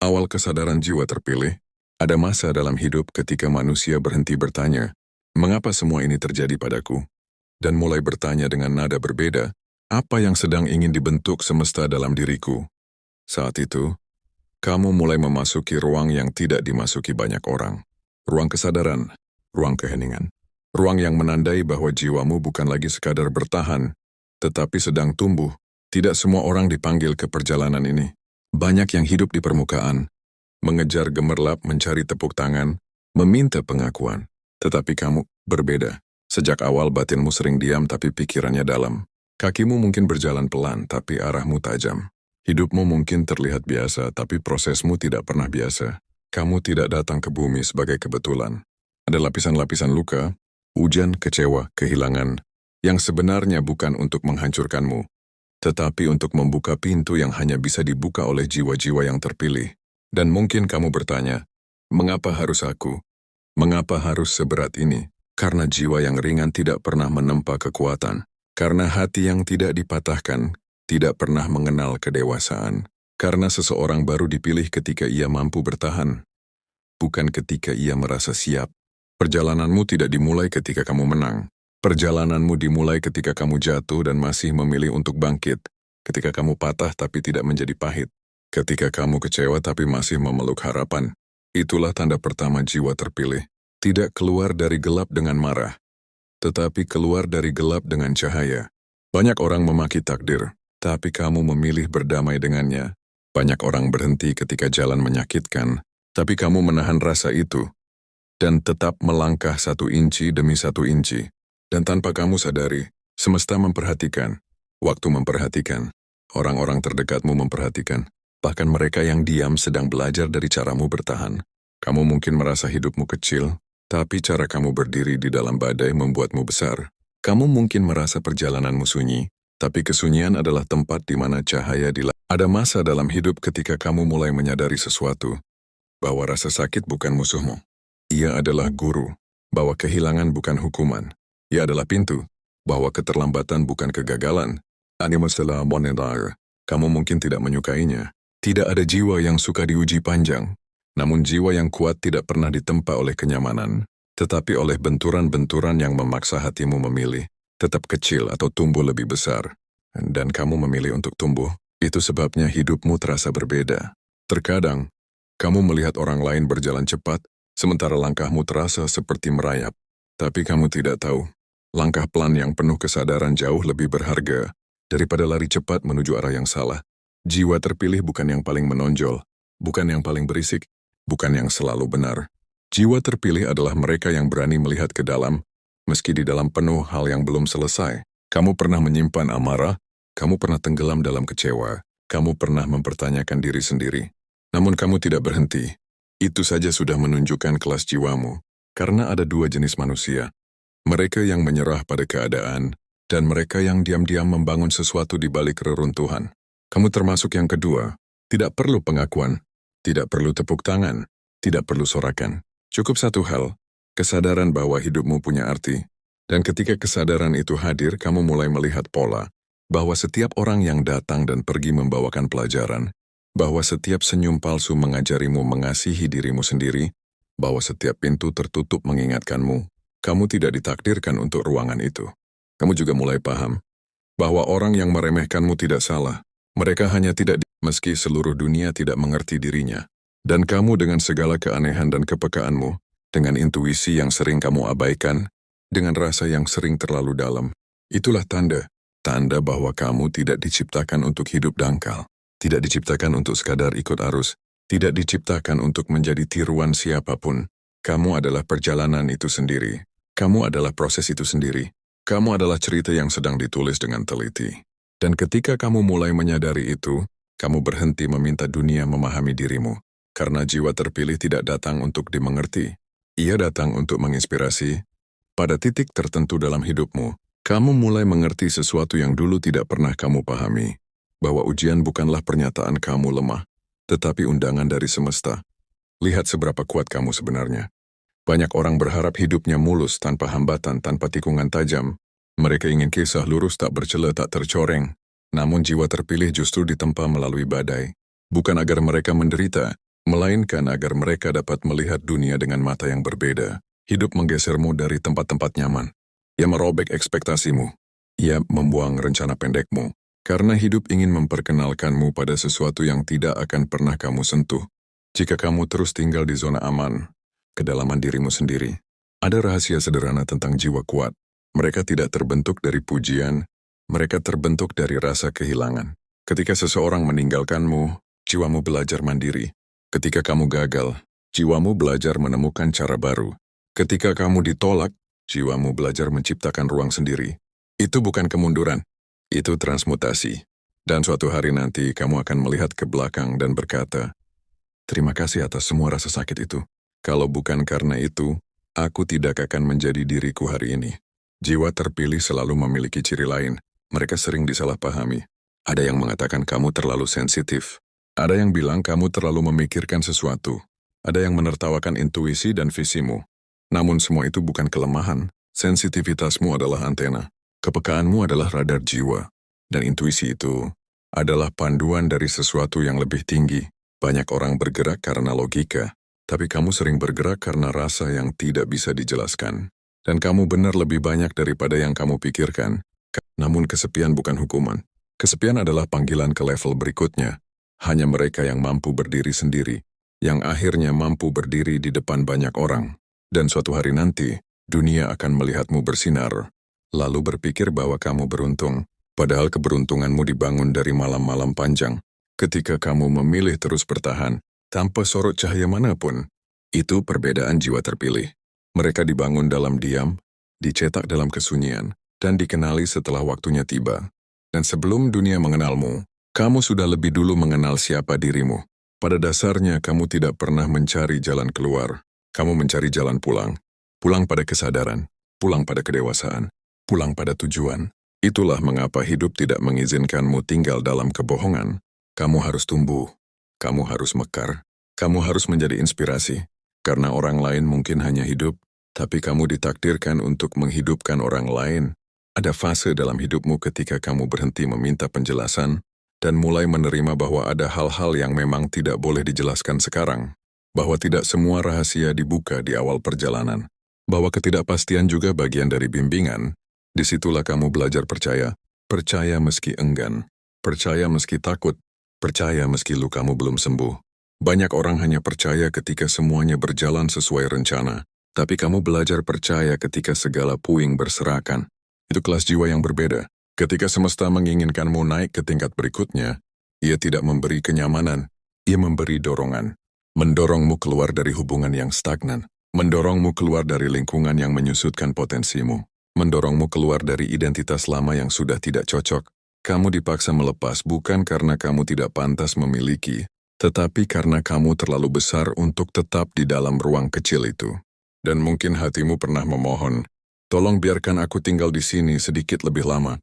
Awal kesadaran jiwa terpilih, ada masa dalam hidup ketika manusia berhenti bertanya, mengapa semua ini terjadi padaku? Dan mulai bertanya dengan nada berbeda, apa yang sedang ingin dibentuk semesta dalam diriku? Saat itu, kamu mulai memasuki ruang yang tidak dimasuki banyak orang. Ruang kesadaran, ruang keheningan. Ruang yang menandai bahwa jiwamu bukan lagi sekadar bertahan, tetapi sedang tumbuh. Tidak semua orang dipanggil ke perjalanan ini. Banyak yang hidup di permukaan, mengejar gemerlap mencari tepuk tangan, meminta pengakuan. Tetapi kamu berbeda. Sejak awal batinmu sering diam tapi pikirannya dalam. Kakimu mungkin berjalan pelan tapi arahmu tajam. Hidupmu mungkin terlihat biasa tapi prosesmu tidak pernah biasa. Kamu tidak datang ke bumi sebagai kebetulan. Ada lapisan-lapisan luka, hujan, kecewa, kehilangan, yang sebenarnya bukan untuk menghancurkanmu, tetapi untuk membuka pintu yang hanya bisa dibuka oleh jiwa-jiwa yang terpilih. Dan mungkin kamu bertanya, mengapa harus aku? Mengapa harus seberat ini? Karena jiwa yang ringan tidak pernah menempa kekuatan. Karena hati yang tidak dipatahkan tidak pernah mengenal kedewasaan. Karena seseorang baru dipilih ketika ia mampu bertahan, bukan ketika ia merasa siap. Perjalananmu tidak dimulai ketika kamu menang. Perjalananmu dimulai ketika kamu jatuh dan masih memilih untuk bangkit. Ketika kamu patah tapi tidak menjadi pahit. Ketika kamu kecewa tapi masih memeluk harapan. Itulah tanda pertama jiwa terpilih. Tidak keluar dari gelap dengan marah, tetapi keluar dari gelap dengan cahaya. Banyak orang memaki takdir, tapi kamu memilih berdamai dengannya. Banyak orang berhenti ketika jalan menyakitkan, tapi kamu menahan rasa itu, dan tetap melangkah 1 inci demi 1 inci. Dan tanpa kamu sadari, semesta memperhatikan, waktu memperhatikan, orang-orang terdekatmu memperhatikan, bahkan mereka yang diam sedang belajar dari caramu bertahan. Kamu mungkin merasa hidupmu kecil, tapi cara kamu berdiri di dalam badai membuatmu besar. Kamu mungkin merasa perjalananmu sunyi, tapi kesunyian adalah tempat di mana cahaya Ada masa dalam hidup ketika kamu mulai menyadari sesuatu, bahwa rasa sakit bukan musuhmu. Ia adalah guru, bahwa kehilangan bukan hukuman. Ia adalah pintu, bahwa keterlambatan bukan kegagalan. Animasalah monetar, kamu mungkin tidak menyukainya. Tidak ada jiwa yang suka diuji panjang. Namun jiwa yang kuat tidak pernah ditempa oleh kenyamanan, tetapi oleh benturan-benturan yang memaksa hatimu memilih, tetap kecil atau tumbuh lebih besar. Dan kamu memilih untuk tumbuh. Itu sebabnya hidupmu terasa berbeda. Terkadang, kamu melihat orang lain berjalan cepat, sementara langkahmu terasa seperti merayap. Tapi kamu tidak tahu, langkah pelan yang penuh kesadaran jauh lebih berharga daripada lari cepat menuju arah yang salah. Jiwa terpilih bukan yang paling menonjol, bukan yang paling berisik, bukan yang selalu benar. Jiwa terpilih adalah mereka yang berani melihat ke dalam, meski di dalam penuh hal yang belum selesai. Kamu pernah menyimpan amarah, kamu pernah tenggelam dalam kecewa, kamu pernah mempertanyakan diri sendiri. Namun kamu tidak berhenti. Itu saja sudah menunjukkan kelas jiwamu. Karena ada 2 jenis manusia. Mereka yang menyerah pada keadaan, dan mereka yang diam-diam membangun sesuatu di balik reruntuhan. Kamu termasuk yang kedua. Tidak perlu pengakuan, tidak perlu tepuk tangan, tidak perlu sorakan. Cukup satu hal, kesadaran bahwa hidupmu punya arti. Dan ketika kesadaran itu hadir, kamu mulai melihat pola, bahwa setiap orang yang datang dan pergi membawakan pelajaran, bahwa setiap senyum palsu mengajarimu mengasihi dirimu sendiri, bahwa setiap pintu tertutup mengingatkanmu, kamu tidak ditakdirkan untuk ruangan itu. Kamu juga mulai paham, bahwa orang yang meremehkanmu tidak salah, mereka hanya meski seluruh dunia tidak mengerti dirinya. Dan kamu dengan segala keanehan dan kepekaanmu, dengan intuisi yang sering kamu abaikan, dengan rasa yang sering terlalu dalam, itulah tanda bahwa kamu tidak diciptakan untuk hidup dangkal, tidak diciptakan untuk sekadar ikut arus, tidak diciptakan untuk menjadi tiruan siapapun. Kamu adalah perjalanan itu sendiri. Kamu adalah proses itu sendiri. Kamu adalah cerita yang sedang ditulis dengan teliti. Dan ketika kamu mulai menyadari itu, kamu berhenti meminta dunia memahami dirimu. Karena jiwa terpilih tidak datang untuk dimengerti. Ia datang untuk menginspirasi. Pada titik tertentu dalam hidupmu, kamu mulai mengerti sesuatu yang dulu tidak pernah kamu pahami. Bahwa ujian bukanlah pernyataan kamu lemah, tetapi undangan dari semesta. Lihat seberapa kuat kamu sebenarnya. Banyak orang berharap hidupnya mulus tanpa hambatan, tanpa tikungan tajam. Mereka ingin kisah lurus tak bercela, tak tercoreng. Namun jiwa terpilih justru ditempa melalui badai. Bukan agar mereka menderita, melainkan agar mereka dapat melihat dunia dengan mata yang berbeda. Hidup menggesermu dari tempat-tempat nyaman. Ia merobek ekspektasimu. Ia membuang rencana pendekmu. Karena hidup ingin memperkenalkanmu pada sesuatu yang tidak akan pernah kamu sentuh. Jika kamu terus tinggal di zona aman, kedalaman dirimu sendiri, ada rahasia sederhana tentang jiwa kuat. Mereka tidak terbentuk dari pujian, mereka terbentuk dari rasa kehilangan. Ketika seseorang meninggalkanmu, jiwamu belajar mandiri. Ketika kamu gagal, jiwamu belajar menemukan cara baru. Ketika kamu ditolak, jiwamu belajar menciptakan ruang sendiri. Itu bukan kemunduran, itu transmutasi. Dan suatu hari nanti kamu akan melihat ke belakang dan berkata, terima kasih atas semua rasa sakit itu. Kalau bukan karena itu, aku tidak akan menjadi diriku hari ini. Jiwa terpilih selalu memiliki ciri lain. Mereka sering disalahpahami. Ada yang mengatakan kamu terlalu sensitif. Ada yang bilang kamu terlalu memikirkan sesuatu. Ada yang menertawakan intuisi dan visimu. Namun semua itu bukan kelemahan. Sensitivitasmu adalah antena. Kepekaanmu adalah radar jiwa. Dan intuisi itu adalah panduan dari sesuatu yang lebih tinggi. Banyak orang bergerak karena logika, tapi kamu sering bergerak karena rasa yang tidak bisa dijelaskan. Dan kamu benar lebih banyak daripada yang kamu pikirkan. Namun kesepian bukan hukuman. Kesepian adalah panggilan ke level berikutnya. Hanya mereka yang mampu berdiri sendiri, yang akhirnya mampu berdiri di depan banyak orang. Dan suatu hari nanti, dunia akan melihatmu bersinar, lalu berpikir bahwa kamu beruntung, padahal keberuntunganmu dibangun dari malam-malam panjang. Ketika kamu memilih terus bertahan, tanpa sorot cahaya manapun, itu perbedaan jiwa terpilih. Mereka dibangun dalam diam, dicetak dalam kesunyian, dan dikenali setelah waktunya tiba. Dan sebelum dunia mengenalmu, kamu sudah lebih dulu mengenal siapa dirimu. Pada dasarnya, kamu tidak pernah mencari jalan keluar. Kamu mencari jalan pulang. Pulang pada kesadaran, pulang pada kedewasaan, pulang pada tujuan. Itulah mengapa hidup tidak mengizinkanmu tinggal dalam kebohongan. Kamu harus tumbuh, kamu harus mekar, kamu harus menjadi inspirasi. Karena orang lain mungkin hanya hidup, tapi kamu ditakdirkan untuk menghidupkan orang lain. Ada fase dalam hidupmu ketika kamu berhenti meminta penjelasan dan mulai menerima bahwa ada hal-hal yang memang tidak boleh dijelaskan sekarang. Bahwa tidak semua rahasia dibuka di awal perjalanan. Bahwa ketidakpastian juga bagian dari bimbingan. Disitulah kamu belajar percaya. Percaya meski enggan. Percaya meski takut. Percaya meski lukamu belum sembuh. Banyak orang hanya percaya ketika semuanya berjalan sesuai rencana. Tapi kamu belajar percaya ketika segala puing berserakan. Itu kelas jiwa yang berbeda. Ketika semesta menginginkanmu naik ke tingkat berikutnya, ia tidak memberi kenyamanan, ia memberi dorongan. Mendorongmu keluar dari hubungan yang stagnan. Mendorongmu keluar dari lingkungan yang menyusutkan potensimu. Mendorongmu keluar dari identitas lama yang sudah tidak cocok. Kamu dipaksa melepas bukan karena kamu tidak pantas memiliki, tetapi karena kamu terlalu besar untuk tetap di dalam ruang kecil itu. Dan mungkin hatimu pernah memohon, tolong biarkan aku tinggal di sini sedikit lebih lama.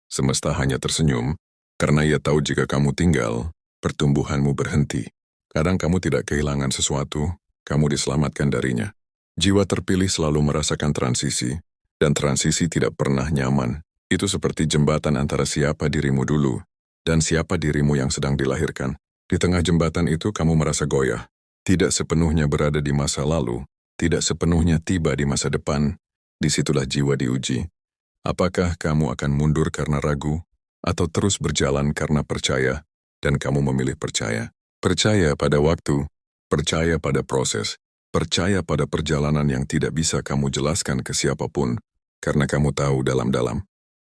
Semesta hanya tersenyum, karena ia tahu jika kamu tinggal, pertumbuhanmu berhenti. Kadang kamu tidak kehilangan sesuatu, kamu diselamatkan darinya. Jiwa terpilih selalu merasakan transisi, dan transisi tidak pernah nyaman. Itu seperti jembatan antara siapa dirimu dulu, dan siapa dirimu yang sedang dilahirkan. Di tengah jembatan itu kamu merasa goyah. Tidak sepenuhnya berada di masa lalu, tidak sepenuhnya tiba di masa depan. Disitulah jiwa diuji. Apakah kamu akan mundur karena ragu, atau terus berjalan karena percaya, dan kamu memilih percaya? Percaya pada waktu, percaya pada proses, percaya pada perjalanan yang tidak bisa kamu jelaskan ke siapapun, karena kamu tahu dalam-dalam.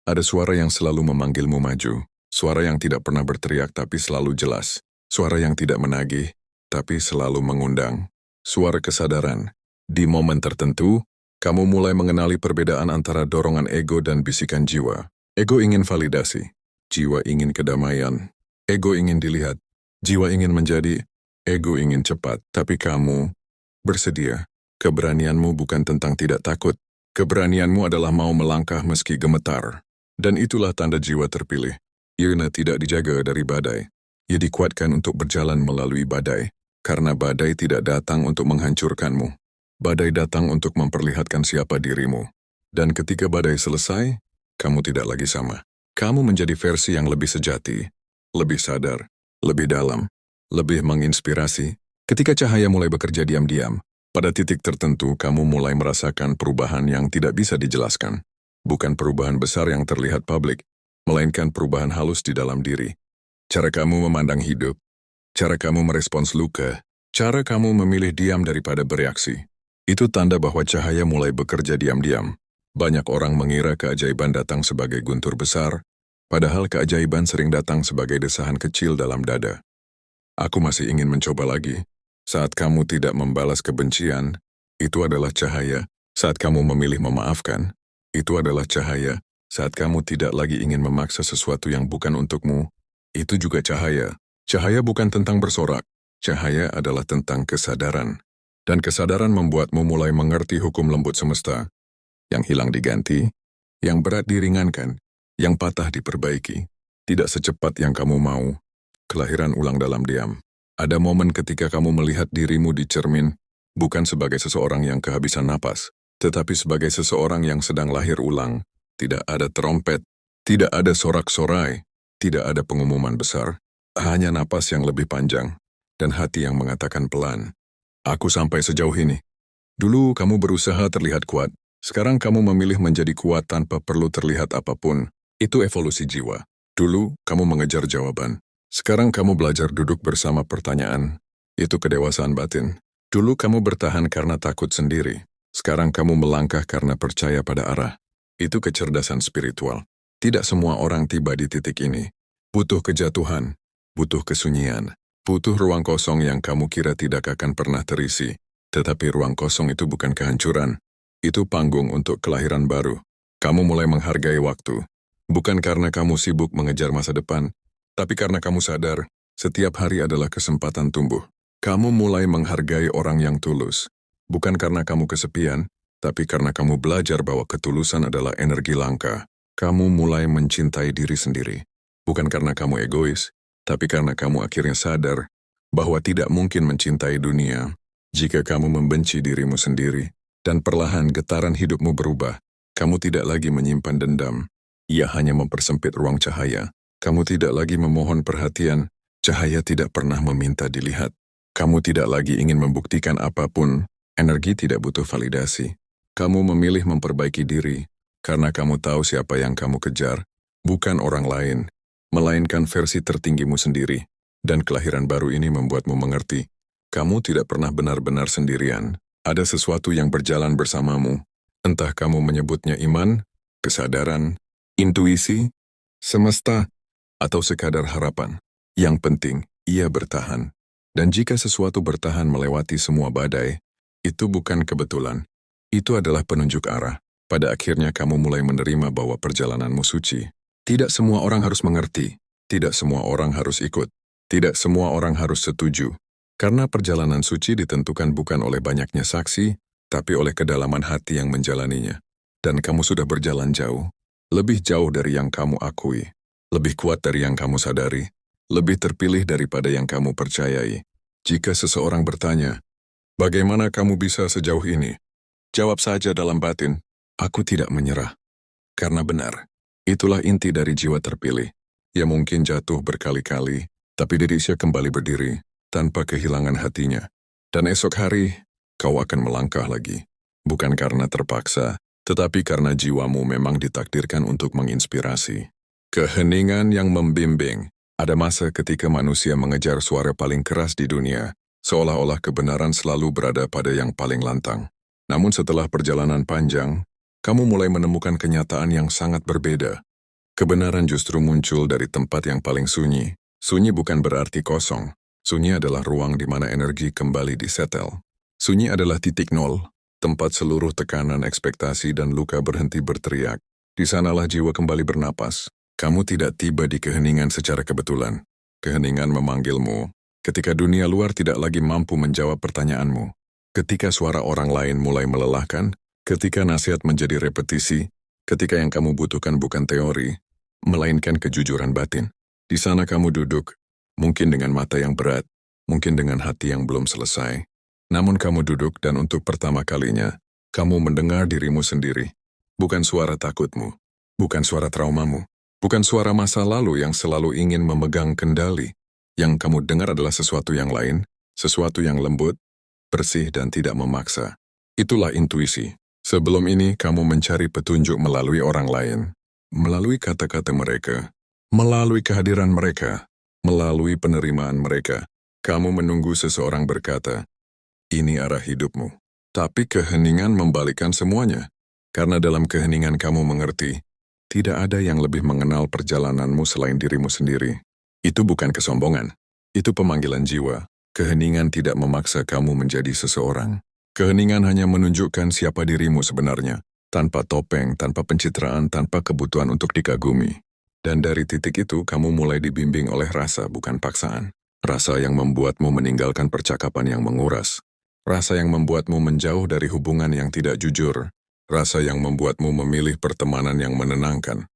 Ada suara yang selalu memanggilmu maju, suara yang tidak pernah berteriak tapi selalu jelas, suara yang tidak menagih, tapi selalu mengundang, suara kesadaran. Di momen tertentu, kamu mulai mengenali perbedaan antara dorongan ego dan bisikan jiwa. Ego ingin validasi, jiwa ingin kedamaian, ego ingin dilihat, jiwa ingin menjadi, ego ingin cepat, tapi kamu bersedia. Keberanianmu bukan tentang tidak takut, keberanianmu adalah mau melangkah meski gemetar. Dan itulah tanda jiwa terpilih. Ia tidak dijaga dari badai, ia dikuatkan untuk berjalan melalui badai, karena badai tidak datang untuk menghancurkanmu. Badai datang untuk memperlihatkan siapa dirimu. Dan ketika badai selesai, kamu tidak lagi sama. Kamu menjadi versi yang lebih sejati, lebih sadar, lebih dalam, lebih menginspirasi, Ketika cahaya mulai bekerja diam-diam, pada titik tertentu kamu mulai merasakan perubahan yang tidak bisa dijelaskan. Bukan perubahan besar yang terlihat publik, melainkan perubahan halus di dalam diri. Cara kamu memandang hidup, cara kamu merespons luka, cara kamu memilih diam daripada bereaksi. Itu tanda bahwa cahaya mulai bekerja diam-diam. Banyak orang mengira keajaiban datang sebagai guntur besar, padahal keajaiban sering datang sebagai desahan kecil dalam dada. Aku masih ingin mencoba lagi. Saat kamu tidak membalas kebencian, itu adalah cahaya. Saat kamu memilih memaafkan, itu adalah cahaya. Saat kamu tidak lagi ingin memaksa sesuatu yang bukan untukmu, itu juga cahaya. Cahaya bukan tentang bersorak. Cahaya adalah tentang kesadaran. Dan kesadaran membuatmu mulai mengerti hukum lembut semesta. Yang hilang diganti, yang berat diringankan, yang patah diperbaiki. Tidak secepat yang kamu mau. Kelahiran ulang dalam diam. Ada momen ketika kamu melihat dirimu di cermin, bukan sebagai seseorang yang kehabisan napas, tetapi sebagai seseorang yang sedang lahir ulang. Tidak ada trompet, tidak ada sorak-sorai, tidak ada pengumuman besar, hanya napas yang lebih panjang, dan hati yang mengatakan pelan, "Aku sampai sejauh ini." Dulu kamu berusaha terlihat kuat, sekarang kamu memilih menjadi kuat tanpa perlu terlihat apapun. Itu evolusi jiwa. Dulu kamu mengejar jawaban. Sekarang kamu belajar duduk bersama pertanyaan. Itu kedewasaan batin. Dulu kamu bertahan karena takut sendiri. Sekarang kamu melangkah karena percaya pada arah. Itu kecerdasan spiritual. Tidak semua orang tiba di titik ini. Butuh kejatuhan, butuh kesunyian, butuh ruang kosong yang kamu kira tidak akan pernah terisi. Tetapi ruang kosong itu bukan kehancuran. Itu panggung untuk kelahiran baru. Kamu mulai menghargai waktu. Bukan karena kamu sibuk mengejar masa depan, tapi karena kamu sadar, setiap hari adalah kesempatan tumbuh. Kamu mulai menghargai orang yang tulus. Bukan karena kamu kesepian, tapi karena kamu belajar bahwa ketulusan adalah energi langka. Kamu mulai mencintai diri sendiri. Bukan karena kamu egois, tapi karena kamu akhirnya sadar bahwa tidak mungkin mencintai dunia jika kamu membenci dirimu sendiri. Dan perlahan getaran hidupmu berubah. Kamu tidak lagi menyimpan dendam. Ia hanya mempersempit ruang cahaya. Kamu tidak lagi memohon perhatian, cahaya tidak pernah meminta dilihat. Kamu tidak lagi ingin membuktikan apapun, energi tidak butuh validasi. Kamu memilih memperbaiki diri, karena kamu tahu siapa yang kamu kejar, bukan orang lain, melainkan versi tertinggimu sendiri. Dan kelahiran baru ini membuatmu mengerti, kamu tidak pernah benar-benar sendirian. Ada sesuatu yang berjalan bersamamu, entah kamu menyebutnya iman, kesadaran, intuisi, semesta, atau sekadar harapan. Yang penting, ia bertahan. Dan jika sesuatu bertahan melewati semua badai, itu bukan kebetulan. Itu adalah penunjuk arah. Pada akhirnya kamu mulai menerima bahwa perjalananmu suci. Tidak semua orang harus mengerti. Tidak semua orang harus ikut. Tidak semua orang harus setuju. Karena perjalanan suci ditentukan bukan oleh banyaknya saksi, tapi oleh kedalaman hati yang menjalaninya. Dan kamu sudah berjalan jauh. Lebih jauh dari yang kamu akui. Lebih kuat dari yang kamu sadari, lebih terpilih daripada yang kamu percayai. Jika seseorang bertanya, "Bagaimana kamu bisa sejauh ini?" Jawab saja dalam batin, "Aku tidak menyerah." Karena benar, itulah inti dari jiwa terpilih. Ia mungkin jatuh berkali-kali, tapi dirinya kembali berdiri, tanpa kehilangan hatinya. Dan esok hari, kau akan melangkah lagi. Bukan karena terpaksa, tetapi karena jiwamu memang ditakdirkan untuk menginspirasi. Keheningan yang membimbing. Ada masa ketika manusia mengejar suara paling keras di dunia, seolah-olah kebenaran selalu berada pada yang paling lantang. Namun setelah perjalanan panjang, kamu mulai menemukan kenyataan yang sangat berbeda. Kebenaran justru muncul dari tempat yang paling sunyi. Sunyi bukan berarti kosong. Sunyi adalah ruang di mana energi kembali disetel. Sunyi adalah titik nol, tempat seluruh tekanan, ekspektasi, dan luka berhenti berteriak. Di sanalah jiwa kembali bernapas. Kamu tidak tiba di keheningan secara kebetulan. Keheningan memanggilmu, ketika dunia luar tidak lagi mampu menjawab pertanyaanmu. Ketika suara orang lain mulai melelahkan, ketika nasihat menjadi repetisi, ketika yang kamu butuhkan bukan teori, melainkan kejujuran batin. Di sana kamu duduk, mungkin dengan mata yang berat, mungkin dengan hati yang belum selesai. Namun kamu duduk dan untuk pertama kalinya, kamu mendengar dirimu sendiri. Bukan suara takutmu, bukan suara traumamu. Bukan suara masa lalu yang selalu ingin memegang kendali. Yang kamu dengar adalah sesuatu yang lain, Sesuatu yang lembut, bersih dan tidak memaksa. Itulah intuisi. Sebelum ini kamu mencari petunjuk melalui orang lain, melalui kata-kata mereka, melalui kehadiran mereka, melalui penerimaan mereka. Kamu menunggu seseorang berkata, ini arah hidupmu. Tapi keheningan membalikkan semuanya. Karena dalam keheningan kamu mengerti, tidak ada yang lebih mengenal perjalananmu selain dirimu sendiri. Itu bukan kesombongan. Itu pemanggilan jiwa. Keheningan tidak memaksa kamu menjadi seseorang. Keheningan hanya menunjukkan siapa dirimu sebenarnya. Tanpa topeng, tanpa pencitraan, tanpa kebutuhan untuk dikagumi. Dan dari titik itu kamu mulai dibimbing oleh rasa bukan paksaan. Rasa yang membuatmu meninggalkan percakapan yang menguras. Rasa yang membuatmu menjauh dari hubungan yang tidak jujur. Rasa yang membuatmu memilih pertemanan yang menenangkan,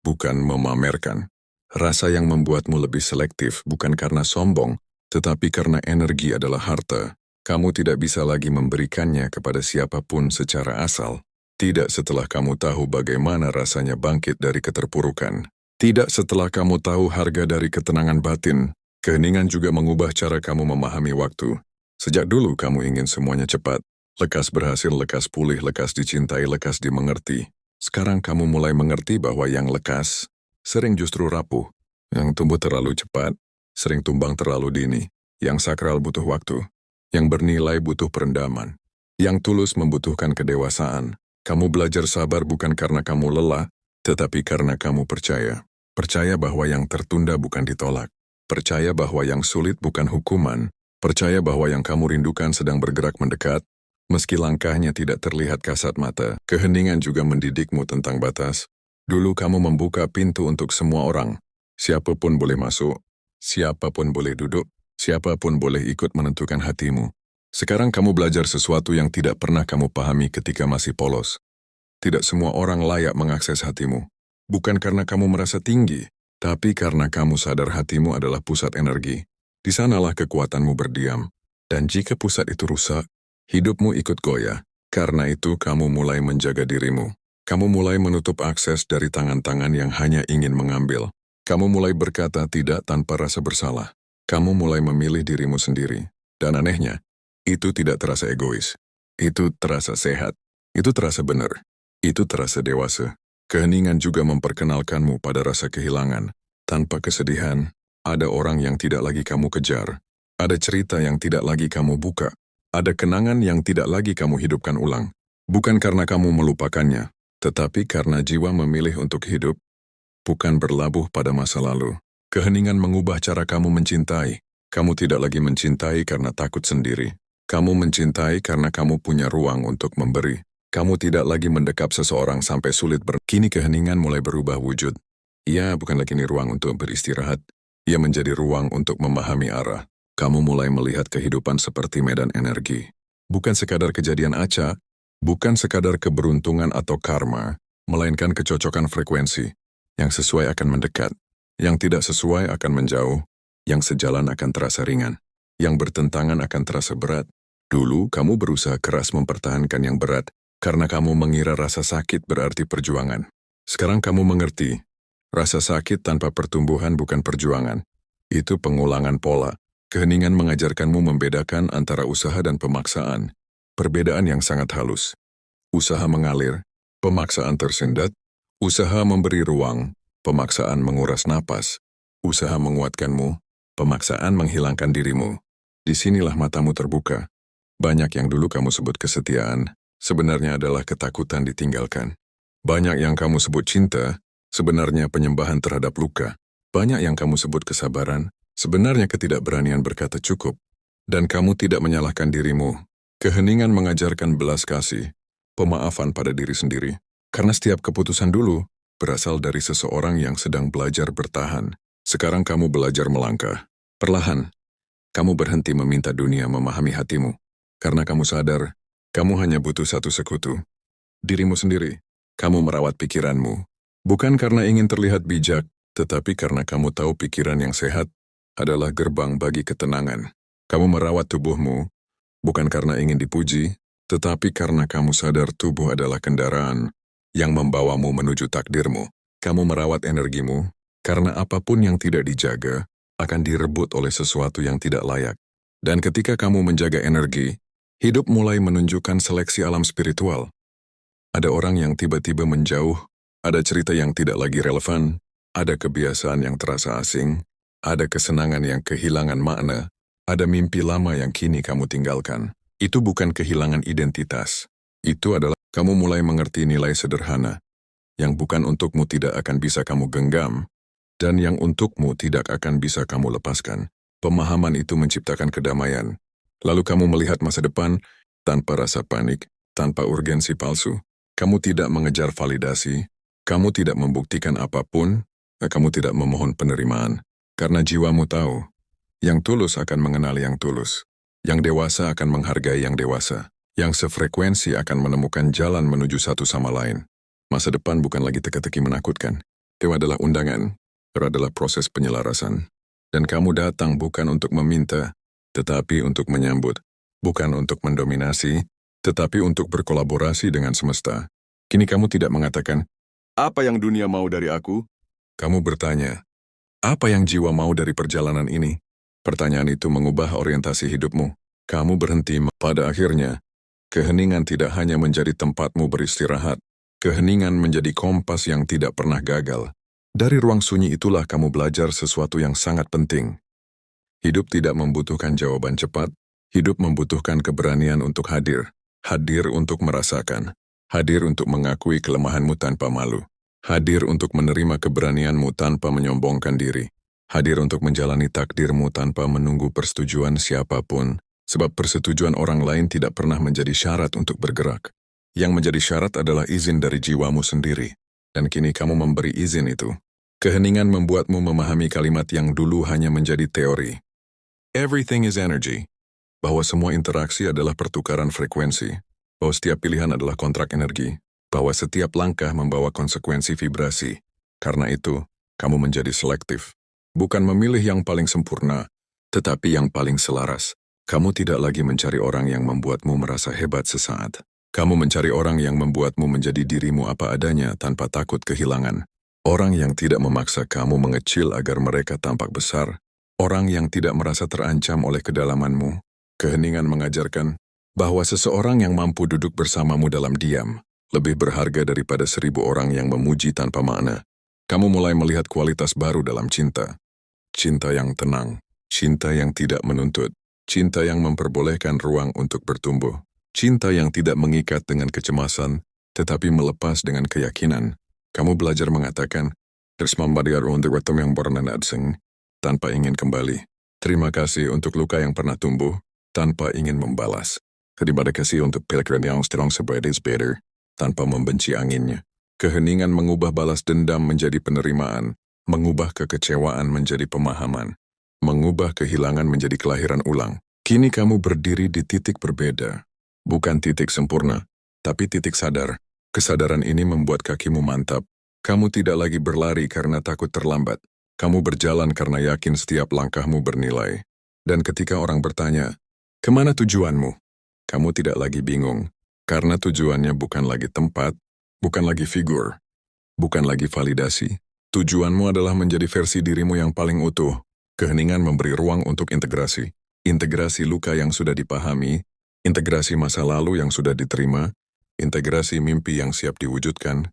bukan memamerkan. Rasa yang membuatmu lebih selektif bukan karena sombong, tetapi karena energi adalah harta. Kamu tidak bisa lagi memberikannya kepada siapapun secara asal. Tidak setelah kamu tahu bagaimana rasanya bangkit dari keterpurukan. Tidak setelah kamu tahu harga dari ketenangan batin. Keheningan juga mengubah cara kamu memahami waktu. Sejak dulu kamu ingin semuanya cepat. Lekas berhasil, lekas pulih, lekas dicintai, lekas dimengerti. Sekarang kamu mulai mengerti bahwa yang lekas sering justru rapuh. Yang tumbuh terlalu cepat, sering tumbang terlalu dini. Yang sakral butuh waktu. Yang bernilai butuh perendaman. Yang tulus membutuhkan kedewasaan. Kamu belajar sabar bukan karena kamu lelah, tetapi karena kamu percaya. Percaya bahwa yang tertunda bukan ditolak. Percaya bahwa yang sulit bukan hukuman. Percaya bahwa yang kamu rindukan sedang bergerak mendekat, meski langkahnya tidak terlihat kasat mata. Keheningan juga mendidikmu tentang batas. Dulu kamu membuka pintu untuk semua orang. Siapapun boleh masuk, siapapun boleh duduk, siapapun boleh ikut menentukan hatimu. Sekarang kamu belajar sesuatu yang tidak pernah kamu pahami ketika masih polos. Tidak semua orang layak mengakses hatimu. Bukan karena kamu merasa tinggi, tapi karena kamu sadar hatimu adalah pusat energi. Di sanalah kekuatanmu berdiam. Dan jika pusat itu rusak, hidupmu ikut goyah. Karena itu kamu mulai menjaga dirimu. Kamu mulai menutup akses dari tangan-tangan yang hanya ingin mengambil. Kamu mulai berkata tidak tanpa rasa bersalah. Kamu mulai memilih dirimu sendiri. Dan anehnya, itu tidak terasa egois. Itu terasa sehat. Itu terasa benar. Itu terasa dewasa. Keheningan juga memperkenalkanmu pada rasa kehilangan. Tanpa kesedihan, ada orang yang tidak lagi kamu kejar. Ada cerita yang tidak lagi kamu buka. Ada kenangan yang tidak lagi kamu hidupkan ulang. Bukan karena kamu melupakannya, tetapi karena jiwa memilih untuk hidup, bukan berlabuh pada masa lalu. Keheningan mengubah cara kamu mencintai. Kamu tidak lagi mencintai karena takut sendiri. Kamu mencintai karena kamu punya ruang untuk memberi. Kamu tidak lagi mendekap seseorang sampai sulit Kini keheningan mulai berubah wujud. Ia bukan lagi ruang untuk beristirahat. Ia menjadi ruang untuk memahami arah. Kamu mulai melihat kehidupan seperti medan energi. Bukan sekadar kejadian acak, bukan sekadar keberuntungan atau karma, melainkan kecocokan frekuensi. Yang sesuai akan mendekat, yang tidak sesuai akan menjauh, yang sejalan akan terasa ringan, yang bertentangan akan terasa berat. Dulu kamu berusaha keras mempertahankan yang berat, karena kamu mengira rasa sakit berarti perjuangan. Sekarang kamu mengerti, rasa sakit tanpa pertumbuhan bukan perjuangan. Itu pengulangan pola. Keheningan mengajarkanmu membedakan antara usaha dan pemaksaan. Perbedaan yang sangat halus. Usaha mengalir, pemaksaan tersendat. Usaha memberi ruang, pemaksaan menguras napas. Usaha menguatkanmu, pemaksaan menghilangkan dirimu. Disinilah matamu terbuka. Banyak yang dulu kamu sebut kesetiaan, sebenarnya adalah ketakutan ditinggalkan. Banyak yang kamu sebut cinta, sebenarnya penyembahan terhadap luka. Banyak yang kamu sebut kesabaran, sebenarnya ketidakberanian berkata cukup. Dan kamu tidak menyalahkan dirimu. Keheningan mengajarkan belas kasih, pemaafan pada diri sendiri. Karena setiap keputusan dulu berasal dari seseorang yang sedang belajar bertahan. Sekarang kamu belajar melangkah. Perlahan, kamu berhenti meminta dunia memahami hatimu. Karena kamu sadar, kamu hanya butuh satu sekutu. Dirimu sendiri. Kamu merawat pikiranmu. Bukan karena ingin terlihat bijak, tetapi karena kamu tahu pikiran yang sehat adalah gerbang bagi ketenangan. Kamu merawat tubuhmu, bukan karena ingin dipuji, tetapi karena kamu sadar tubuh adalah kendaraan yang membawamu menuju takdirmu. Kamu merawat energimu, karena apapun yang tidak dijaga akan direbut oleh sesuatu yang tidak layak. Dan ketika kamu menjaga energi, hidup mulai menunjukkan seleksi alam spiritual. Ada orang yang tiba-tiba menjauh, ada cerita yang tidak lagi relevan, ada kebiasaan yang terasa asing, ada kesenangan yang kehilangan makna, ada mimpi lama yang kini kamu tinggalkan. Itu bukan kehilangan identitas. Itu adalah kamu mulai mengerti nilai sederhana, yang bukan untukmu tidak akan bisa kamu genggam, dan yang untukmu tidak akan bisa kamu lepaskan. Pemahaman itu menciptakan kedamaian. Lalu kamu melihat masa depan tanpa rasa panik, tanpa urgensi palsu. Kamu tidak mengejar validasi, kamu tidak membuktikan apapun, kamu tidak memohon penerimaan. Karena jiwamu tahu, yang tulus akan mengenal yang tulus. Yang dewasa akan menghargai yang dewasa. Yang sefrekuensi akan menemukan jalan menuju satu sama lain. Masa depan bukan lagi teka-teki menakutkan. Itu adalah undangan. Itu adalah proses penyelarasan. Dan kamu datang bukan untuk meminta, tetapi untuk menyambut. Bukan untuk mendominasi, tetapi untuk berkolaborasi dengan semesta. Kini kamu tidak mengatakan, apa yang dunia mau dari aku? Kamu bertanya, apa yang jiwa mau dari perjalanan ini? Pertanyaan itu mengubah orientasi hidupmu. Kamu berhenti pada akhirnya. Keheningan tidak hanya menjadi tempatmu beristirahat. Keheningan menjadi kompas yang tidak pernah gagal. Dari ruang sunyi itulah kamu belajar sesuatu yang sangat penting. Hidup tidak membutuhkan jawaban cepat. Hidup membutuhkan keberanian untuk hadir. Hadir untuk merasakan. Hadir untuk mengakui kelemahanmu tanpa malu. Hadir untuk menerima keberanianmu tanpa menyombongkan diri. Hadir untuk menjalani takdirmu tanpa menunggu persetujuan siapapun, sebab persetujuan orang lain tidak pernah menjadi syarat untuk bergerak. Yang menjadi syarat adalah izin dari jiwamu sendiri, dan kini kamu memberi izin itu. Keheningan membuatmu memahami kalimat yang dulu hanya menjadi teori. Everything is energy. Bahwa semua interaksi adalah pertukaran frekuensi. Bahwa setiap pilihan adalah kontrak energi. Bahwa setiap langkah membawa konsekuensi vibrasi. Karena itu, kamu menjadi selektif. Bukan memilih yang paling sempurna, tetapi yang paling selaras. Kamu tidak lagi mencari orang yang membuatmu merasa hebat sesaat. Kamu mencari orang yang membuatmu menjadi dirimu apa adanya tanpa takut kehilangan. Orang yang tidak memaksa kamu mengecil agar mereka tampak besar. Orang yang tidak merasa terancam oleh kedalamanmu. Keheningan mengajarkan bahwa seseorang yang mampu duduk bersamamu dalam diam lebih berharga daripada 1000 orang yang memuji tanpa makna. Kamu mulai melihat kualitas baru dalam cinta. Cinta yang tenang, cinta yang tidak menuntut, cinta yang memperbolehkan ruang untuk bertumbuh, cinta yang tidak mengikat dengan kecemasan, tetapi melepas dengan keyakinan. Kamu belajar mengatakan, "Terus membadiar untuk waktu yang bernanadseng," tanpa ingin kembali. Terima kasih untuk luka yang pernah tumbuh, tanpa ingin membalas. Terima kasih untuk pikiran yang strong seperti better, tanpa membenci anginnya. Keheningan mengubah balas dendam menjadi penerimaan, mengubah kekecewaan menjadi pemahaman, mengubah kehilangan menjadi kelahiran ulang. Kini kamu berdiri di titik berbeda. Bukan titik sempurna, tapi titik sadar. Kesadaran ini membuat kakimu mantap. Kamu tidak lagi berlari karena takut terlambat. Kamu berjalan karena yakin setiap langkahmu bernilai. Dan ketika orang bertanya, kemana tujuanmu? Kamu tidak lagi bingung, karena tujuannya bukan lagi tempat, bukan lagi figur, bukan lagi validasi. Tujuanmu adalah menjadi versi dirimu yang paling utuh. Keheningan memberi ruang untuk integrasi. Integrasi luka yang sudah dipahami, integrasi masa lalu yang sudah diterima, integrasi mimpi yang siap diwujudkan.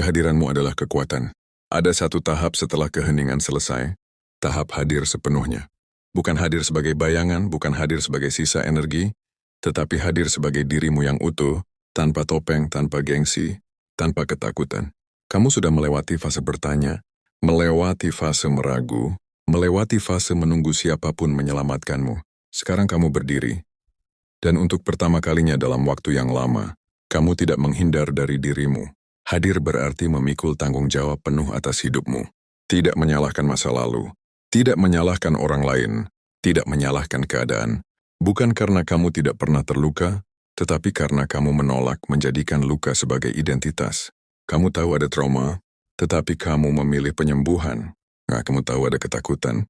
Kehadiranmu adalah kekuatan. Ada satu tahap setelah keheningan selesai, tahap hadir sepenuhnya. Bukan hadir sebagai bayangan, bukan hadir sebagai sisa energi, tetapi hadir sebagai dirimu yang utuh, tanpa topeng, tanpa gengsi, tanpa ketakutan. Kamu sudah melewati fase bertanya, melewati fase meragu, melewati fase menunggu siapapun menyelamatkanmu. Sekarang kamu berdiri, dan untuk pertama kalinya dalam waktu yang lama, kamu tidak menghindar dari dirimu. Hadir berarti memikul tanggung jawab penuh atas hidupmu. Tidak menyalahkan masa lalu, tidak menyalahkan orang lain, tidak menyalahkan keadaan. Bukan karena kamu tidak pernah terluka, tetapi karena kamu menolak menjadikan luka sebagai identitas. Kamu tahu ada trauma, tetapi kamu memilih penyembuhan. Nah, kamu tahu ada ketakutan,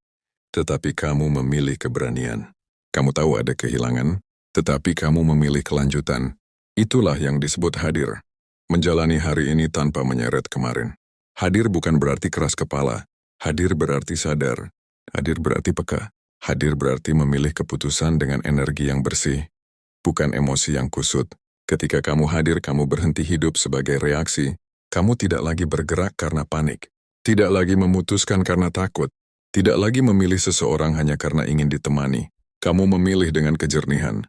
tetapi kamu memilih keberanian. Kamu tahu ada kehilangan, tetapi kamu memilih kelanjutan. Itulah yang disebut hadir. Menjalani hari ini tanpa menyeret kemarin. Hadir bukan berarti keras kepala. Hadir berarti sadar. Hadir berarti peka. Hadir berarti memilih keputusan dengan energi yang bersih, bukan emosi yang kusut. Ketika kamu hadir, kamu berhenti hidup sebagai reaksi. Kamu tidak lagi bergerak karena panik. Tidak lagi memutuskan karena takut. Tidak lagi memilih seseorang hanya karena ingin ditemani. Kamu memilih dengan kejernihan.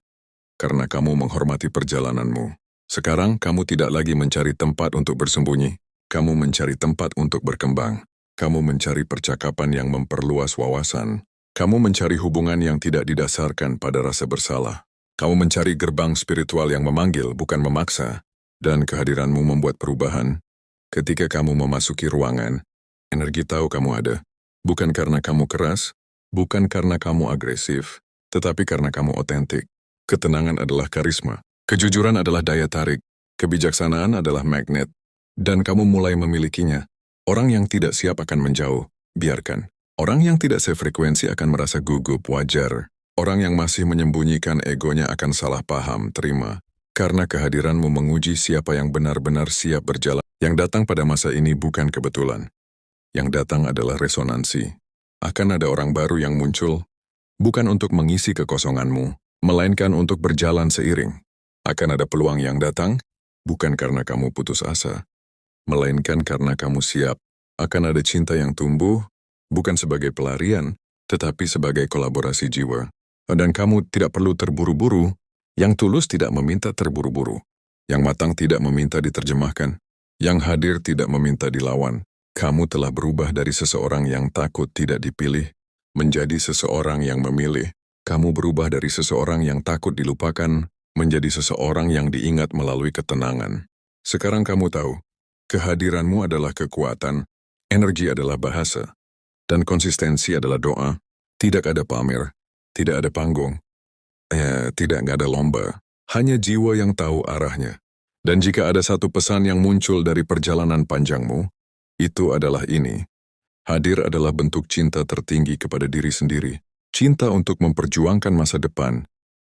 Karena kamu menghormati perjalananmu. Sekarang kamu tidak lagi mencari tempat untuk bersembunyi. Kamu mencari tempat untuk berkembang. Kamu mencari percakapan yang memperluas wawasan. Kamu mencari hubungan yang tidak didasarkan pada rasa bersalah. Kamu mencari gerbang spiritual yang memanggil, bukan memaksa. Dan kehadiranmu membuat perubahan. Ketika kamu memasuki ruangan, energi tahu kamu ada. Bukan karena kamu keras, bukan karena kamu agresif, tetapi karena kamu otentik. Ketenangan adalah karisma. Kejujuran adalah daya tarik. Kebijaksanaan adalah magnet. Dan kamu mulai memilikinya. Orang yang tidak siap akan menjauh. Biarkan. Orang yang tidak sefrekuensi akan merasa gugup, wajar. Orang yang masih menyembunyikan egonya akan salah paham, terima. Karena kehadiranmu menguji siapa yang benar-benar siap berjalan. Yang datang pada masa ini bukan kebetulan. Yang datang adalah resonansi. Akan ada orang baru yang muncul, bukan untuk mengisi kekosonganmu, melainkan untuk berjalan seiring. Akan ada peluang yang datang, bukan karena kamu putus asa, melainkan karena kamu siap. Akan ada cinta yang tumbuh, bukan sebagai pelarian, tetapi sebagai kolaborasi jiwa. Dan kamu tidak perlu terburu-buru. Yang tulus tidak meminta terburu-buru. Yang matang tidak meminta diterjemahkan. Yang hadir tidak meminta dilawan. Kamu telah berubah dari seseorang yang takut tidak dipilih, menjadi seseorang yang memilih. Kamu berubah dari seseorang yang takut dilupakan, menjadi seseorang yang diingat melalui ketenangan. Sekarang kamu tahu, kehadiranmu adalah kekuatan, energi adalah bahasa, dan konsistensi adalah doa. Tidak ada pamer, tidak ada panggung, tidak ada lomba, hanya jiwa yang tahu arahnya. Dan jika ada satu pesan yang muncul dari perjalanan panjangmu, itu adalah ini. Hadir adalah bentuk cinta tertinggi kepada diri sendiri. Cinta untuk memperjuangkan masa depan,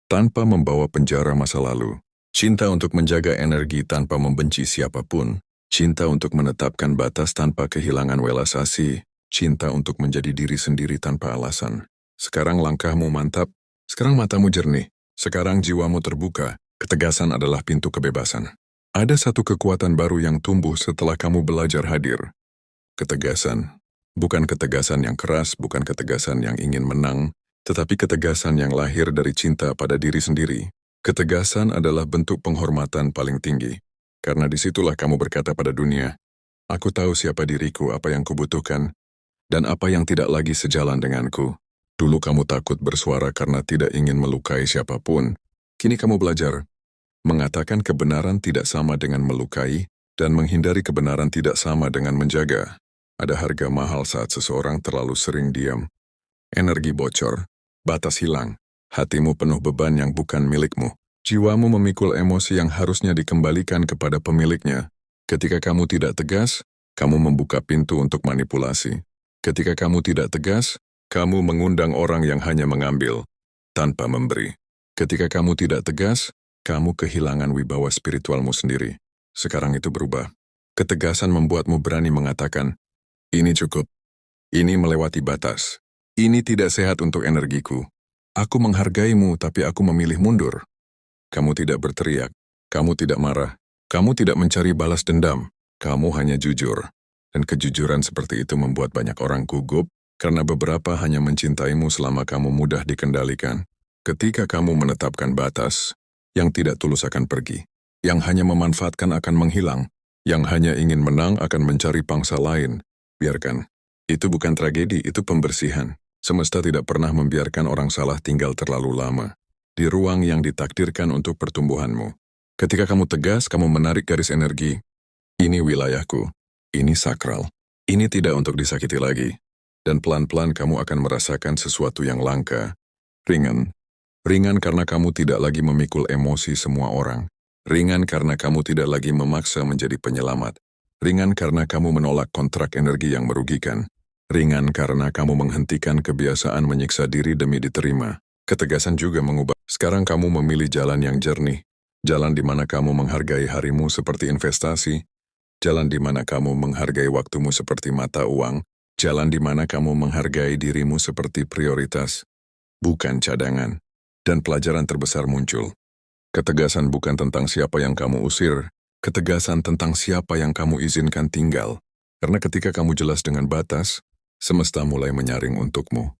tanpa membawa penjara masa lalu. Cinta untuk menjaga energi tanpa membenci siapapun. Cinta untuk menetapkan batas tanpa kehilangan welas asih. Cinta untuk menjadi diri sendiri tanpa alasan. Sekarang langkahmu mantap. Sekarang matamu jernih. Sekarang jiwamu terbuka. Ketegasan adalah pintu kebebasan. Ada satu kekuatan baru yang tumbuh setelah kamu belajar hadir. Ketegasan. Bukan ketegasan yang keras, bukan ketegasan yang ingin menang, tetapi ketegasan yang lahir dari cinta pada diri sendiri. Ketegasan adalah bentuk penghormatan paling tinggi. Karena disitulah kamu berkata pada dunia, aku tahu siapa diriku, apa yang kubutuhkan, dan apa yang tidak lagi sejalan denganku. Dulu kamu takut bersuara karena tidak ingin melukai siapapun. Kini kamu belajar. Mengatakan kebenaran tidak sama dengan melukai, dan menghindari kebenaran tidak sama dengan menjaga. Ada harga mahal saat seseorang terlalu sering diam. Energi bocor. Batas hilang, hatimu penuh beban yang bukan milikmu. Jiwamu memikul emosi yang harusnya dikembalikan kepada pemiliknya. Ketika kamu tidak tegas, kamu membuka pintu untuk manipulasi. Ketika kamu tidak tegas, kamu mengundang orang yang hanya mengambil, tanpa memberi. Ketika kamu tidak tegas, kamu kehilangan wibawa spiritualmu sendiri. Sekarang itu berubah. Ketegasan membuatmu berani mengatakan, ini cukup. Ini melewati batas. Ini tidak sehat untuk energiku. Aku menghargaimu, tapi aku memilih mundur. Kamu tidak berteriak. Kamu tidak marah. Kamu tidak mencari balas dendam. Kamu hanya jujur. Dan kejujuran seperti itu membuat banyak orang gugup, karena beberapa hanya mencintaimu selama kamu mudah dikendalikan. Ketika kamu menetapkan batas, yang tidak tulus akan pergi. Yang hanya memanfaatkan akan menghilang. Yang hanya ingin menang akan mencari pangsa lain. Biarkan. Itu bukan tragedi, itu pembersihan. Semesta tidak pernah membiarkan orang salah tinggal terlalu lama di ruang yang ditakdirkan untuk pertumbuhanmu. Ketika kamu tegas, kamu menarik garis energi. Ini wilayahku. Ini sakral. Ini tidak untuk disakiti lagi. dan pelan-pelan kamu akan merasakan sesuatu yang langka. Ringan. Ringan karena kamu tidak lagi memikul emosi semua orang. Ringan karena kamu tidak lagi memaksa menjadi penyelamat. Ringan karena kamu menolak kontrak energi yang merugikan. Ringan karena kamu menghentikan kebiasaan menyiksa diri demi diterima. Ketegasan juga mengubah. Sekarang kamu memilih jalan yang jernih. Jalan di mana kamu menghargai harimu seperti investasi. Jalan di mana kamu menghargai waktumu seperti mata uang. Jalan di mana kamu menghargai dirimu seperti prioritas, bukan cadangan. Dan pelajaran terbesar muncul. Ketegasan bukan tentang siapa yang kamu usir, ketegasan tentang siapa yang kamu izinkan tinggal. Karena ketika kamu jelas dengan batas, semesta mulai menyaring untukmu.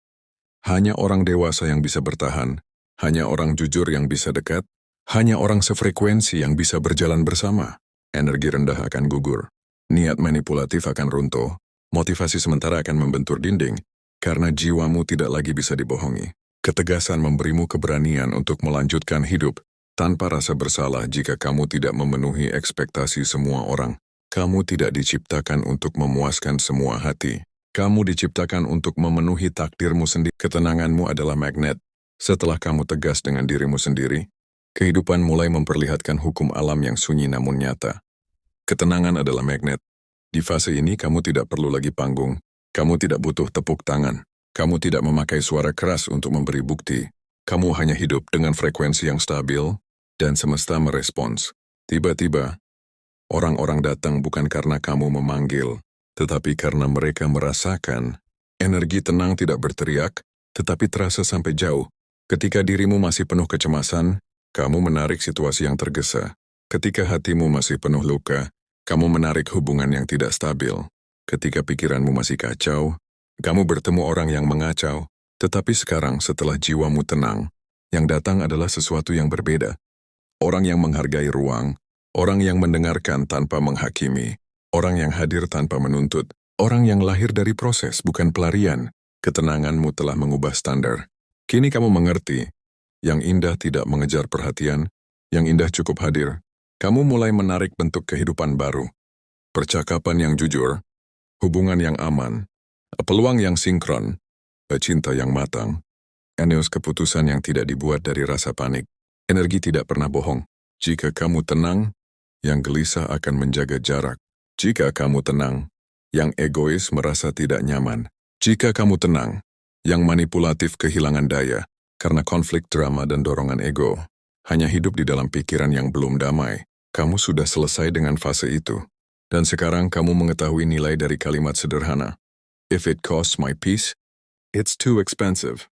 Hanya orang dewasa yang bisa bertahan, hanya orang jujur yang bisa dekat, hanya orang sefrekuensi yang bisa berjalan bersama. Energi rendah akan gugur, niat manipulatif akan runtuh, motivasi sementara akan membentur dinding, karena jiwamu tidak lagi bisa dibohongi. Ketegasan memberimu keberanian untuk melanjutkan hidup tanpa rasa bersalah jika kamu tidak memenuhi ekspektasi semua orang. Kamu tidak diciptakan untuk memuaskan semua hati. Kamu diciptakan untuk memenuhi takdirmu sendiri. Ketenanganmu adalah magnet. Setelah kamu tegas dengan dirimu sendiri, kehidupan mulai memperlihatkan hukum alam yang sunyi namun nyata. Ketenangan adalah magnet. Di fase ini kamu tidak perlu lagi panggung. Kamu tidak butuh tepuk tangan. Kamu tidak memakai suara keras untuk memberi bukti. Kamu hanya hidup dengan frekuensi yang stabil, dan semesta merespons. Tiba-tiba, orang-orang datang bukan karena kamu memanggil, tetapi karena mereka merasakan. Energi tenang tidak berteriak, tetapi terasa sampai jauh. Ketika dirimu masih penuh kecemasan, kamu menarik situasi yang tergesa. Ketika hatimu masih penuh luka, kamu menarik hubungan yang tidak stabil. Ketika pikiranmu masih kacau, kamu bertemu orang yang mengacau, tetapi sekarang setelah jiwamu tenang, yang datang adalah sesuatu yang berbeda. Orang yang menghargai ruang, orang yang mendengarkan tanpa menghakimi, orang yang hadir tanpa menuntut, orang yang lahir dari proses bukan pelarian. Ketenanganmu telah mengubah standar. Kini kamu mengerti, yang indah tidak mengejar perhatian, yang indah cukup hadir. Kamu mulai menarik bentuk kehidupan baru. Percakapan yang jujur, hubungan yang aman, peluang yang sinkron, cinta yang matang, eneos keputusan yang tidak dibuat dari rasa panik. Energi tidak pernah bohong. Jika kamu tenang, yang gelisah akan menjaga jarak. Jika kamu tenang, yang egois merasa tidak nyaman. Jika kamu tenang, yang manipulatif kehilangan daya, karena konflik drama dan dorongan ego. Hanya hidup di dalam pikiran yang belum damai. Kamu sudah selesai dengan fase itu. Dan sekarang kamu mengetahui nilai dari kalimat sederhana. If it costs my peace, it's too expensive.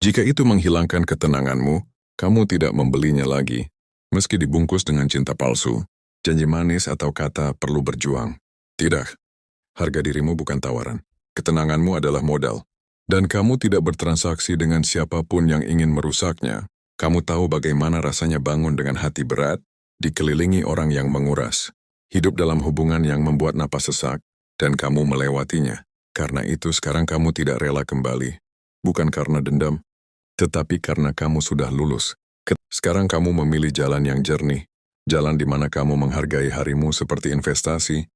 Jika itu menghilangkan ketenanganmu, kamu tidak membelinya lagi. Meski dibungkus dengan cinta palsu, janji manis atau kata perlu berjuang. Tidak. Harga dirimu bukan tawaran. Ketenanganmu adalah modal. Dan kamu tidak bertransaksi dengan siapapun yang ingin merusaknya. Kamu tahu bagaimana rasanya bangun dengan hati berat, dikelilingi orang yang menguras. Hidup dalam hubungan yang membuat napas sesak, dan kamu melewatinya. Karena itu sekarang kamu tidak rela kembali. Bukan karena dendam, tetapi karena kamu sudah lulus. Sekarang kamu memilih jalan yang jernih. Jalan di mana kamu menghargai harimu seperti investasi.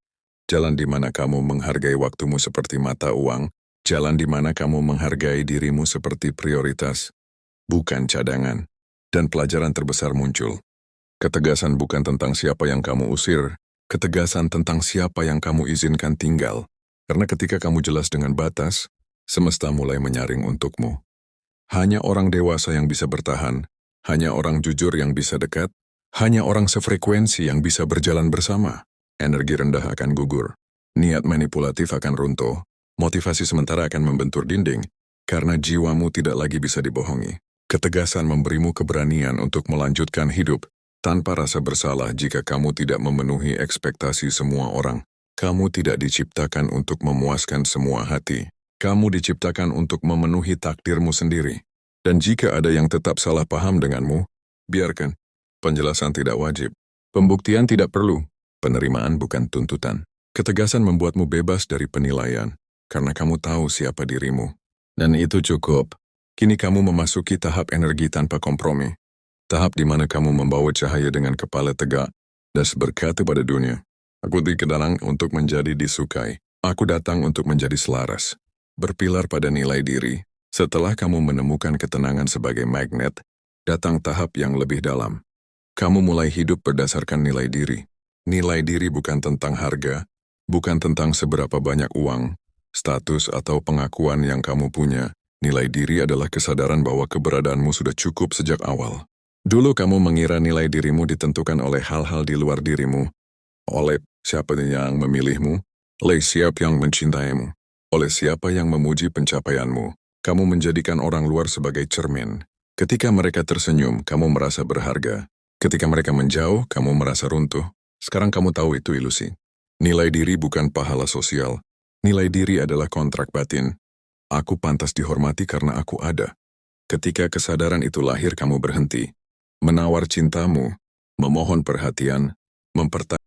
Jalan di mana kamu menghargai waktumu seperti mata uang. Jalan di mana kamu menghargai dirimu seperti prioritas, bukan cadangan. Dan pelajaran terbesar muncul. Ketegasan bukan tentang siapa yang kamu usir. Ketegasan tentang siapa yang kamu izinkan tinggal. Karena ketika kamu jelas dengan batas, semesta mulai menyaring untukmu. Hanya orang dewasa yang bisa bertahan, hanya orang jujur yang bisa dekat, hanya orang sefrekuensi yang bisa berjalan bersama. Energi rendah akan gugur, niat manipulatif akan runtuh, motivasi sementara akan membentur dinding, karena jiwamu tidak lagi bisa dibohongi. Ketegasan memberimu keberanian untuk melanjutkan hidup, tanpa rasa bersalah jika kamu tidak memenuhi ekspektasi semua orang. Kamu tidak diciptakan untuk memuaskan semua hati. Kamu diciptakan untuk memenuhi takdirmu sendiri. Dan jika ada yang tetap salah paham denganmu, biarkan. Penjelasan tidak wajib. Pembuktian tidak perlu. Penerimaan bukan tuntutan. Ketegasan membuatmu bebas dari penilaian, karena kamu tahu siapa dirimu. Dan itu cukup. Kini kamu memasuki tahap energi tanpa kompromi. Tahap di mana kamu membawa cahaya dengan kepala tegak dan berkata pada dunia, aku datang untuk menjadi disukai. Aku datang untuk menjadi selaras. Berpilar pada nilai diri, setelah kamu menemukan ketenangan sebagai magnet, datang tahap yang lebih dalam. Kamu mulai hidup berdasarkan nilai diri. Nilai diri bukan tentang harga, bukan tentang seberapa banyak uang, status atau pengakuan yang kamu punya. Nilai diri adalah kesadaran bahwa keberadaanmu sudah cukup sejak awal. Dulu kamu mengira nilai dirimu ditentukan oleh hal-hal di luar dirimu, oleh siapa yang memilihmu, oleh siapa yang mencintaimu, oleh siapa yang memuji pencapaianmu. Kamu menjadikan orang luar sebagai cermin. Ketika mereka tersenyum, kamu merasa berharga. Ketika mereka menjauh, kamu merasa runtuh. Sekarang kamu tahu itu ilusi. Nilai diri bukan pahala sosial. Nilai diri adalah kontrak batin. Aku pantas dihormati karena aku ada. Ketika kesadaran itu lahir, kamu berhenti. Menawar cintamu, memohon perhatian, mempertahankan